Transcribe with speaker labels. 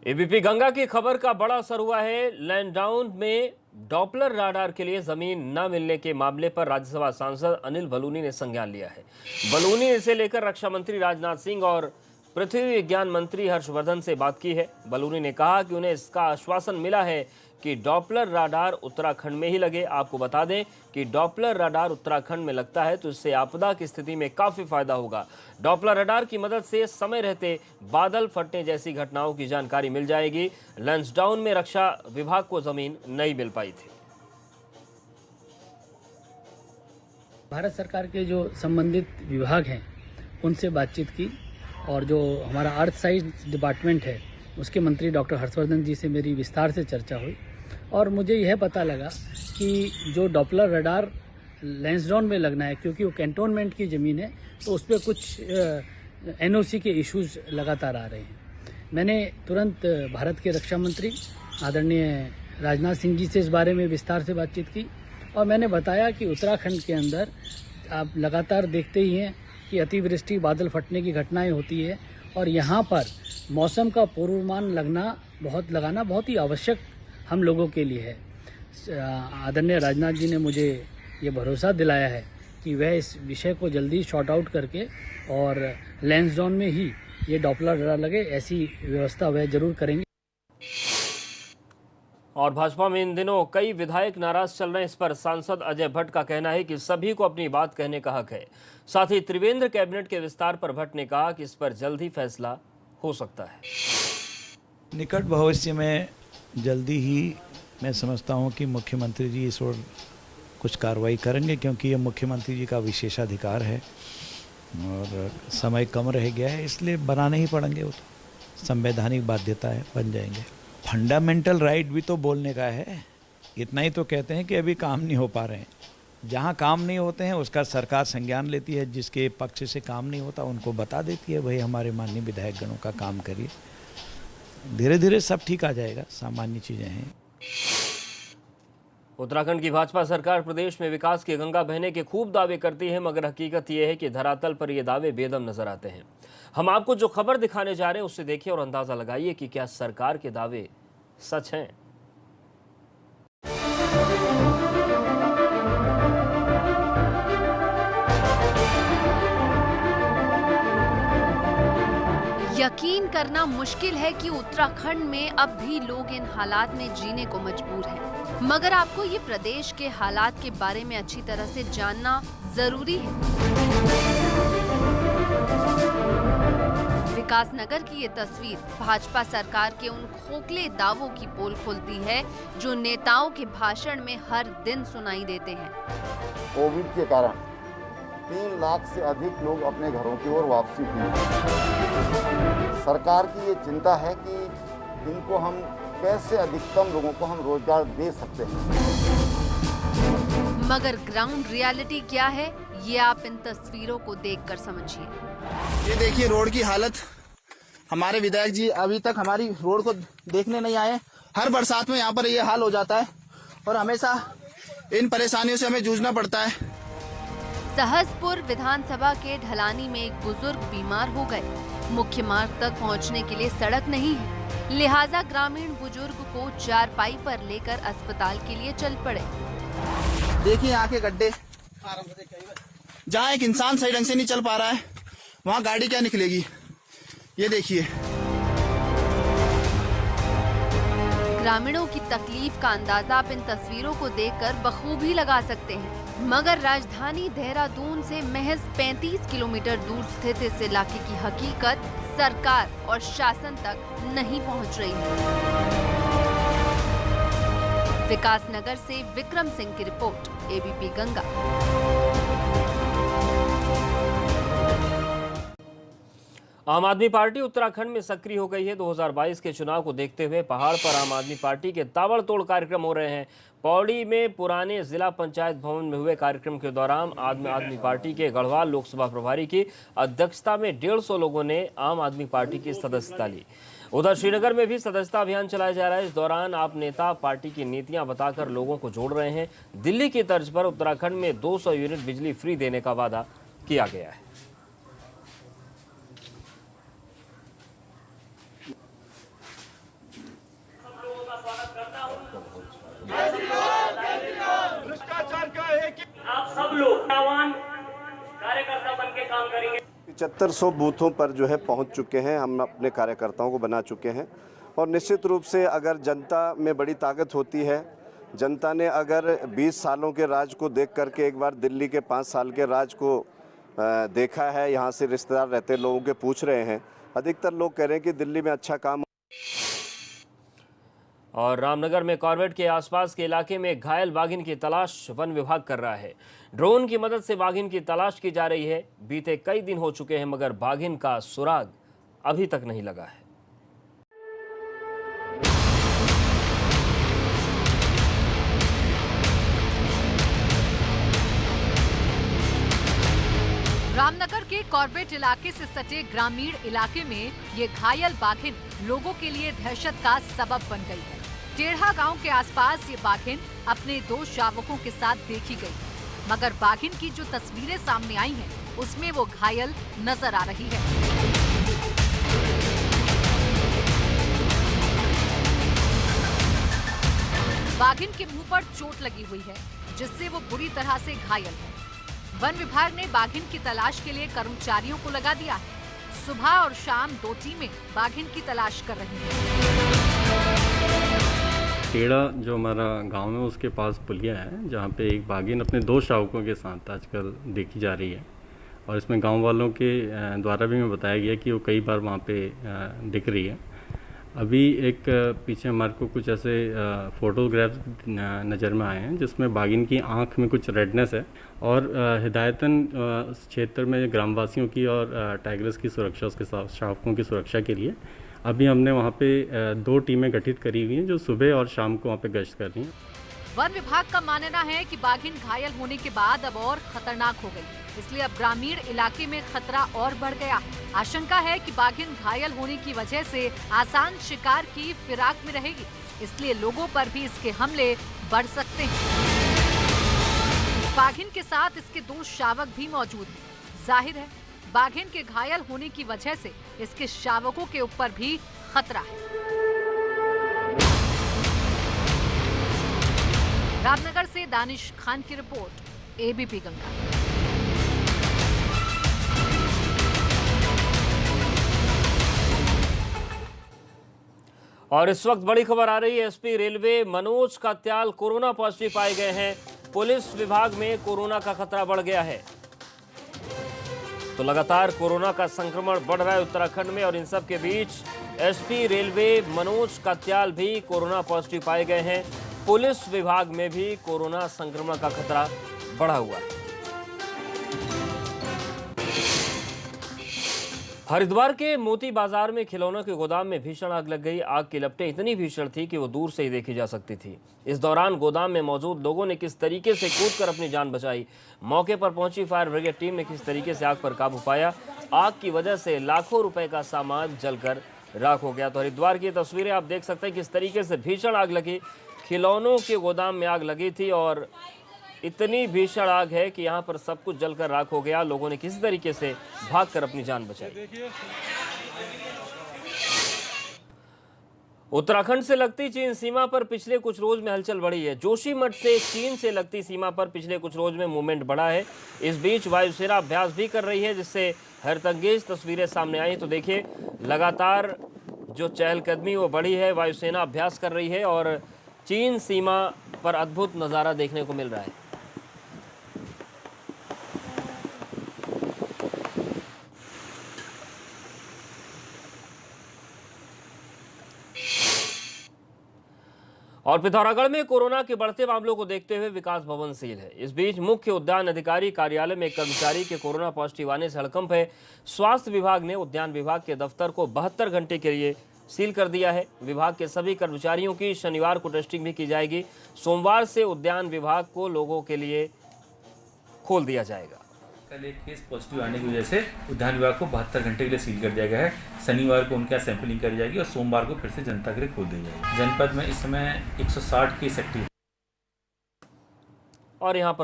Speaker 1: ABP Ganga की खबर का बड़ा असर हुआ है। लैंडडाउन में डॉपलर राडार के लिए जमीन न मिलने के मामले पर राज्यसभा सांसद अनिल बलूनी ने संज्ञान लिया है। बलूनी ने इसे लेकर रक्षा मंत्री राजनाथ सिंह और पृथ्वी विज्ञान मंत्री हर्षवर्धन से बात की है। बलूनी ने कहा कि उन्हें इसका आश्वासन मिला है कि डॉपलर राडार उत्तराखंड में ही लगे। आपको बता दें कि डॉपलर राडार उत्तराखंड में लगता है तो इससे आपदा की स्थिति में काफी फायदा होगा। डॉपलर राडार की मदद से समय रहते बादल फटने जैसी घटनाओं की जानकारी मिल जाएगी। लैंसडाउन में रक्षा विभाग को जमीन नहीं मिल पाई थी।
Speaker 2: भारत सरकार के जो संबंधित विभाग हैं उनसे बातचीत की और जो हमारा अर्थ साइंस डिपार्टमेंट है उसके मंत्री डॉक्टर हर्षवर्धन जी से मेरी विस्तार से चर्चा हुई और मुझे यह पता लगा कि जो डॉपलर रडार लैंसडाउन में लगना है, क्योंकि वो कैंटोनमेंट की ज़मीन है तो उस पर कुछ एनओसी के इश्यूज लगातार आ रहे हैं। मैंने तुरंत भारत के रक्षा मंत्री आदरणीय राजनाथ सिंह जी से इस बारे में विस्तार से बातचीत की और मैंने बताया कि उत्तराखंड के अंदर आप लगातार देखते ही हैं कि अतिवृष्टि, बादल फटने की घटनाएं होती है और यहाँ पर मौसम का पूर्वानुमान लगाना बहुत ही आवश्यक हम लोगों के लिए है। आदरणीय राजनाथ जी ने मुझे ये भरोसा दिलाया है कि वह इस विषय को जल्दी शॉर्ट आउट करके और लैंसडाउन में ही ये डॉपलर रडार लगे, ऐसी व्यवस्था वह जरूर करेंगे।
Speaker 1: और भाजपा में इन दिनों कई विधायक नाराज चल रहे हैं। इस पर सांसद अजय भट्ट का कहना है कि सभी को अपनी बात कहने का हक है। साथ ही त्रिवेंद्र कैबिनेट के विस्तार पर भट्ट ने कहा कि इस पर जल्द ही फैसला हो सकता है।
Speaker 3: निकट भविष्य में जल्दी ही मैं समझता हूं कि मुख्यमंत्री जी इस ओर कुछ कार्रवाई करेंगे, क्योंकि ये मुख्यमंत्री जी का विशेषाधिकार है और समय कम रह गया है, इसलिए बनाने ही पड़ेंगे। वो तो संवैधानिक बाध्यता है, बन जाएंगे। फंडामेंटल राइट भी तो बोलने का है। इतना ही तो कहते हैं कि अभी काम नहीं हो पा रहे हैं। जहाँ काम नहीं होते हैं उसका सरकार संज्ञान लेती है, जिसके पक्ष से काम नहीं होता उनको बता देती है, भाई हमारे माननीय विधायक गणों का काम करिए। धीरे धीरे सब ठीक आ जाएगा, सामान्य चीज़ें हैं।
Speaker 1: उत्तराखंड की भाजपा सरकार प्रदेश में विकास की गंगा बहने के खूब दावे करती है, मगर हकीकत यह है कि धरातल पर ये दावे बेदम नजर आते हैं। हम आपको जो खबर दिखाने जा रहे हैं उससे देखिए और अंदाजा लगाइए कि क्या सरकार के दावे सच हैं।
Speaker 4: यकीन करना मुश्किल है कि उत्तराखंड में अब भी लोग इन हालात में जीने को मजबूर हैं। मगर आपको ये प्रदेश के हालात के बारे में अच्छी तरह से जानना जरूरी है। विकास नगर की ये तस्वीर भाजपा सरकार के उन खोखले दावों की पोल खोलती है जो नेताओं के भाषण में हर दिन सुनाई देते हैं।
Speaker 5: कोविड के कारण 3 लाख से अधिक लोग अपने घरों की ओर वापसी हुई। सरकार की ये चिंता है कि इनको हम कैसे अधिकतम लोगों को हम रोजगार दे सकते हैं।
Speaker 4: मगर ग्राउंड रियलिटी क्या है, ये आप इन तस्वीरों को देखकर समझिए।
Speaker 6: ये देखिए रोड की हालत। हमारे विधायक जी अभी तक हमारी रोड को देखने नहीं आए। हर बरसात में यहाँ पर ये हाल हो जाता है और हमेशा इन परेशानियों से हमें जूझना पड़ता है।
Speaker 4: सहसपुर विधानसभा के ढलानी में एक बुजुर्ग बीमार हो गए। मुख्य मार्ग तक पहुंचने के लिए सड़क नहीं है, लिहाजा ग्रामीण बुजुर्ग को चारपाई पर लेकर अस्पताल के लिए चल पड़े।
Speaker 6: देखिए यहाँ के गड्ढे, जहाँ एक इंसान सही ढंग से नहीं चल पा रहा है वहाँ गाड़ी क्या निकलेगी। ये देखिए
Speaker 4: ग्रामीणों की तकलीफ का अंदाजा आप इन तस्वीरों को देखकर बखूबी लगा सकते हैं। मगर राजधानी देहरादून से महज 35 किलोमीटर दूर स्थित इस इलाके की हकीकत सरकार और शासन तक नहीं पहुंच रही है। विकास नगर से विक्रम सिंह की रिपोर्ट, एबीपी गंगा।
Speaker 1: आम आदमी पार्टी उत्तराखंड में सक्रिय हो गई है। 2022 के चुनाव को देखते हुए पहाड़ पर आम आदमी पार्टी के ताबड़तोड़ कार्यक्रम हो रहे हैं। पौड़ी में पुराने जिला पंचायत भवन में हुए कार्यक्रम के दौरान आम आदमी पार्टी के गढ़वाल लोकसभा प्रभारी की अध्यक्षता में 150 लोगों ने आम आदमी पार्टी की सदस्यता ली। उधर श्रीनगर में भी सदस्यता अभियान चलाया जा रहा है। इस दौरान आप नेता पार्टी की नीतियां बताकर लोगों को जोड़ रहे हैं। दिल्ली की तर्ज पर उत्तराखंड में 200 यूनिट बिजली फ्री देने का वादा किया गया है।
Speaker 7: 7500 बूथों पर जो है पहुंच चुके हैं, हम अपने कार्यकर्ताओं को बना चुके हैं और निश्चित रूप से अगर जनता में बड़ी ताकत होती है, जनता ने अगर 20 सालों के राज को देख करके एक बार दिल्ली के 5 साल के राज को देखा है, यहाँ से रिश्तेदार रहते लोगों के पूछ रहे हैं, अधिकतर लोग कह रहे हैं कि दिल्ली में अच्छा काम।
Speaker 1: और रामनगर में कॉर्बेट के आसपास के इलाके में घायल बाघिन की तलाश वन विभाग कर रहा है। ड्रोन की मदद से बाघिन की तलाश की जा रही है। बीते कई दिन हो चुके हैं मगर बाघिन का सुराग अभी तक नहीं लगा है।
Speaker 8: रामनगर के कॉर्बेट इलाके से सटे ग्रामीण इलाके में ये घायल बाघिन लोगों के लिए दहशत का सबब बन गई है। टेढ़ा गांव के आसपास ये बाघिन अपने 2 शावकों के साथ देखी गई, मगर बाघिन की जो तस्वीरें सामने आई हैं, उसमें वो घायल नजर आ रही है। बाघिन के मुंह पर चोट लगी हुई है, जिससे वो बुरी तरह से घायल है। वन विभाग ने बाघिन की तलाश के लिए कर्मचारियों को लगा दिया है। सुबह और शाम 2 टीमें बाघिन की तलाश कर रही हैं।
Speaker 9: टेढ़ा जो हमारा गांव है उसके पास पुलिया है, जहां पे एक बाघिन अपने 2 शावकों के साथ आजकल देखी जा रही है और इसमें गांव वालों के द्वारा भी हमें बताया गया कि वो कई बार वहां पे दिख रही है। अभी एक पीछे हमारे को कुछ ऐसे फोटोग्राफ्स नज़र में आए हैं जिसमें बाघिन की आंख में कुछ रेडनेस है और हिदायतन क्षेत्र में ग्रामवासियों की और टाइगर्स की सुरक्षा, उसके शावकों की सुरक्षा के लिए अभी हमने वहाँ पे 2 टीमें गठित करी हुई हैं जो सुबह और शाम को वहाँ पे गश्त कर रही हैं।
Speaker 8: वन विभाग का मानना है कि बाघिन घायल होने के बाद अब और खतरनाक हो गई, इसलिए अब ग्रामीण इलाके में खतरा और बढ़ गया। आशंका है कि बाघिन घायल होने की वजह से आसान शिकार की फिराक में रहेगी, इसलिए लोगों पर भी इसके हमले बढ़ सकते हैं। बाघिन के साथ इसके 2 शावक भी मौजूद हैं। जाहिर है बाघिन के घायल होने की वजह से इसके शावकों के ऊपर भी खतरा है। रामनगर से दानिश खान की रिपोर्ट, एबीपी गंगा।
Speaker 1: और इस वक्त बड़ी खबर आ रही है, SP railway Manoj Katyal corona positive पाए गए हैं। पुलिस विभाग में कोरोना का खतरा बढ़ गया है। तो लगातार कोरोना का संक्रमण बढ़ रहा है उत्तराखंड में और इन सब के बीच एसपी रेलवे मनोज कात्याल भी कोरोना पॉजिटिव पाए गए हैं। पुलिस विभाग में भी कोरोना संक्रमण का खतरा बढ़ा हुआ है। हरिद्वार के मोती बाजार में खिलौनों के गोदाम में भीषण आग लग गई। आग की लपटें इतनी भीषण थी कि वो दूर से ही देखी जा सकती थी। इस दौरान गोदाम में मौजूद लोगों ने किस तरीके से कूदकर अपनी जान बचाई, मौके पर पहुंची फायर ब्रिगेड टीम ने किस तरीके से आग पर काबू पाया। आग की वजह से लाखों रुपए का सामान जलकर राख हो गया। तो हरिद्वार की तस्वीरें आप देख सकते हैं किस तरीके से भीषण आग लगी। खिलौनों के गोदाम में आग लगी थी और इतनी भीषण आग है कि यहाँ पर सब कुछ जलकर राख हो गया। लोगों ने किसी तरीके से भागकर अपनी जान बचाई। उत्तराखंड से लगती चीन सीमा पर पिछले कुछ रोज में हलचल बढ़ी है। जोशीमठ से चीन से लगती सीमा पर पिछले कुछ रोज में मूवमेंट बढ़ा है। इस बीच वायुसेना अभ्यास भी कर रही है जिससे हैरतअंगेज तस्वीरें सामने आई। तो देखिए लगातार जो चहलकदमी वो बढ़ी है, वायुसेना अभ्यास कर रही है और चीन सीमा पर अद्भुत नज़ारा देखने को मिल रहा है। और पिथौरागढ़ में कोरोना के बढ़ते मामलों को देखते हुए विकास भवन सील है। इस बीच मुख्य उद्यान अधिकारी कार्यालय में एक कर्मचारी के कोरोना पॉजिटिव आने से हड़कंप है। स्वास्थ्य विभाग ने उद्यान विभाग के दफ्तर को 72 घंटे के लिए सील कर दिया है। विभाग के सभी कर्मचारियों की शनिवार को टेस्टिंग भी की जाएगी। सोमवार से उद्यान विभाग को लोगों के लिए खोल दिया जाएगा।
Speaker 10: कल एक केस पॉजिटिव आने की वजह से उद्यान विभाग को 72 घंटे के लिए सील कर दिया गया है। शनिवार को उनके यहाँ सैंपलिंग करी जाएगी और सोमवार को फिर से जनता के लिए खोल दी जाएगी। जनपद में इस समय 160 केस एक्टिव।
Speaker 1: और यहाँ पर